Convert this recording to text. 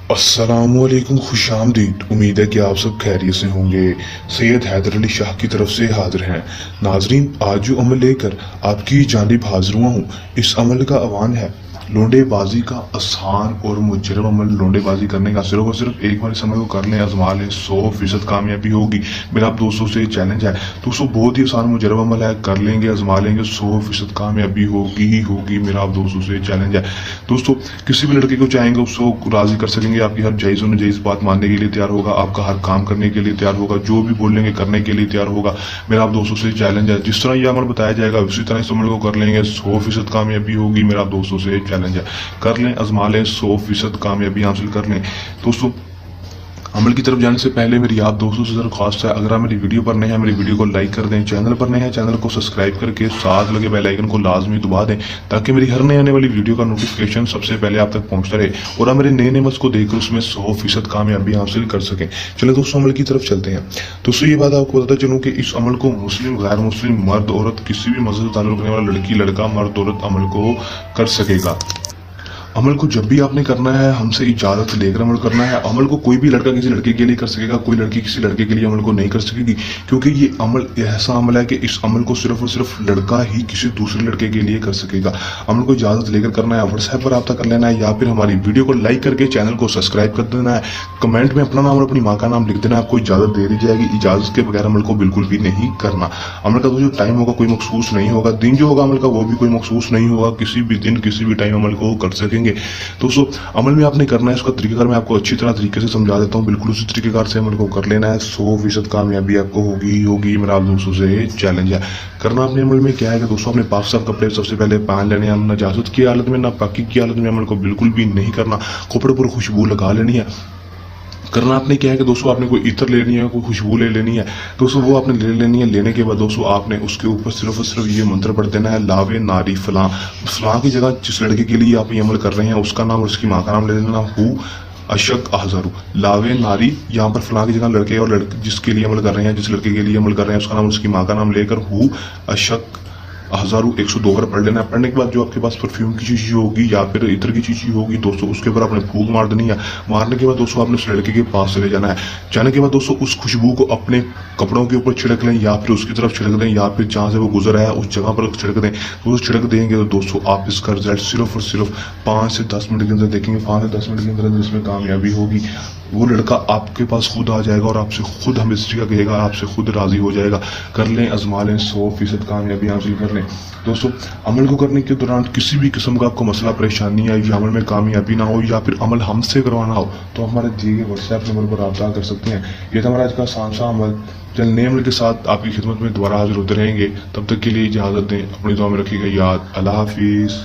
अस्सलामुअलैकुम, खुश आमदीद। उम्मीद है कि आप सब खैरियत से होंगे। सैयद हैदर अली शाह की तरफ से हाजिर हैं। नाजरीन, आज जो अमल लेकर आपकी जानिब हाजिर हुआ हूँ, इस अमल का अवान है लोंडेबाजी का आसान और मुजरब अमल। लोंडेबाजी करने का सिर्फ और सिर्फ एक बार इस अमल को कर लें, आजमा लें, 100% कामयाबी होगी। मेरा आप दोस्तों से चैलेंज है। दोस्तों, बहुत ही आसान मुजरब अमल है, कर लेंगे, आजमा लेंगे, 100% कामयाबी होगी ही होगी। मेरा आप दोस्तों से चैलेंज है। दोस्तों, किसी भी लड़के को चाहेंगे उसको राजी कर सकेंगे। आपकी हर जायज़ और नाजायज़ बात मानने के लिए तैयार होगा, आपका हर काम करने के लिए तैयार होगा, जो भी बोलेंगे करने के लिए तैयार होगा। मेरा आप दोस्तों से चैलेंज है, जिस तरह यह अमल बताया जाएगा उसी तरह इस अमल को कर लेंगे, 100% कामयाबी होगी। मेरा आप दोस्तों से चैलेंज है, कर लें, आजमा लें, 100% कामयाबी हासिल कर लें। दोस्तों, अमल की तरफ जाने से पहले मेरी आप दोस्तों से दरख्वास्त है, अगर आप मेरी वीडियो पर नए हैं मेरी वीडियो को लाइक कर दें, चैनल पर नए हैं चैनल को सब्सक्राइब करके साथ लगे बेल आइकन को लाजमी दबा दें, ताकि मेरी हर नए आने वाली वीडियो का नोटिफिकेशन सबसे पहले आप तक पहुंचता रहे और आप मेरे नए नए मस को देखकर उसमें 100% कामयाबी हासिल कर सकें। चले दोस्तों, अमल की तरफ चलते हैं। दोस्तों, ये बात आपको बताता चलूँ कि इस अमल को मुस्लिम, गैर मुस्लिम, मर्द, औरत, किसी भी मजहब से ताल्लुक रखने वाला लड़की, लड़का, मर्द, औरत अमल को कर सकेगा। अमल को जब भी आपने करना है हमसे इजाजत लेकर अमल करना है। अमल को कोई भी लड़का किसी लड़के के लिए कर सकेगा, कोई लड़की किसी लड़के के लिए अमल को नहीं कर सकेगी, क्योंकि ये अमल ऐसा अमल है कि इस अमल को सिर्फ और सिर्फ लड़का ही किसी दूसरे लड़के के लिए कर सकेगा। अमल को इजाजत लेकर करना है, व्हाट्सएप पर रब्ता कर लेना है, या फिर हमारी वीडियो को लाइक करके चैनल को सब्सक्राइब कर देना है। कमेंट में अपना नाम और अपनी माँ का नाम लिख देना है, आपको इजाजत दे दी जाएगी। इजाजत के बगैर अमल को बिल्कुल भी नहीं करना। अमल का तो जो टाइम होगा कोई मखसूस नहीं होगा, दिन जो होगा अमल का वो भी कोई मखसूस नहीं होगा, किसी भी दिन किसी भी टाइम अमल को कर सकेंगे। दोस्तों, अमल में आपने करना है, इसका तरीकेकार मैं आपको अच्छी तरह तरीके से समझा देता हूँ। बिल्कुल उसी तरीकेकार से अमल को कर लेना है, 100% कामयाबी आपको होगी ही होगी। मेरा आप दोस्तों से चैलेंज है। करना अपने अमल में क्या है कि दोस्तों, अपने पाक साफ कपड़े सबसे पहले पहन लेने हैं। नजासत की हालत में, ना पाकी की हालत में अमल को बिल्कुल भी नहीं करना। कपड़े पर खुशबू लगा लेनी है। करना आपने क्या है कि दोस्तों, आपने कोई इत्र लेनी है, कोई खुशबू ले लेनी है। दोस्तों, वो आपने ले लेनी है। लेने के बाद दोस्तों, आपने उसके ऊपर सिर्फ और सिर्फ ये मंत्र पढ़ देना है, लावे नारी फलां। फलां की जगह जिस लड़के के लिए आप ये अमल कर रहे हैं उसका नाम और उसकी माँ का नाम ले लेना। हु अशक अहजारू, लावे नारी, यहाँ पर फलां की जगह लड़के और लड़के जिसके लिए अमल कर रहे हैं, जिस लड़के के लिए अमल कर रहे हैं उसका नाम, उसकी माँ का नाम लेकर हु अशक हजारू 102 बार पढ़ लेना है। पढ़ने के बाद जो आपके पास परफ्यूम की शीशी होगी या फिर इत्र की शीशी होगी दोस्तों, उसके ऊपर आपने फूंक मार देनी है। मारने के बाद दोस्तों, आपने उस लड़के के पास चले जाना है। जाने के बाद दोस्तों, उस खुशबू को अपने कपड़ों के ऊपर छिड़क लें, या फिर उसकी तरफ छिड़क दें, या फिर जहाँ से वो गुजरा है उस जगह पर छिड़क दें। तो छिड़क देंगे तो दोस्तों, आप इसका रिजल्ट सिर्फ और सिर्फ 5 से 10 मिनट के अंदर देखेंगे। 5 से 10 मिनट के अंदर इसमें कामयाबी होगी। वो लड़का आपके पास खुद आ जाएगा और आपसे खुद हमेशा कहेगा, आपसे खुद राजी हो जाएगा। कर लें, आजमा लें, 100% कामयाबी हासिल कर लें। दोस्तों, अमल को करने के दौरान किसी भी किस्म का आपको मसला परेशानी आई, या अमल में कामयाबी ना हो, या फिर अमल हमसे करवाना हो, तो हमारे दिए गए व्हाट्सएप नंबर पर रब्ता कर सकते हैं। ये था हमारा आज का आसान सा अमल। चल नए अमल के साथ आपकी खिदमत में दोबारा हाजिर होते रहेंगे। तब तक के लिए इजाजत दें, अपनी दुआ में रखिएगा याद। अल्लाह हाफिज।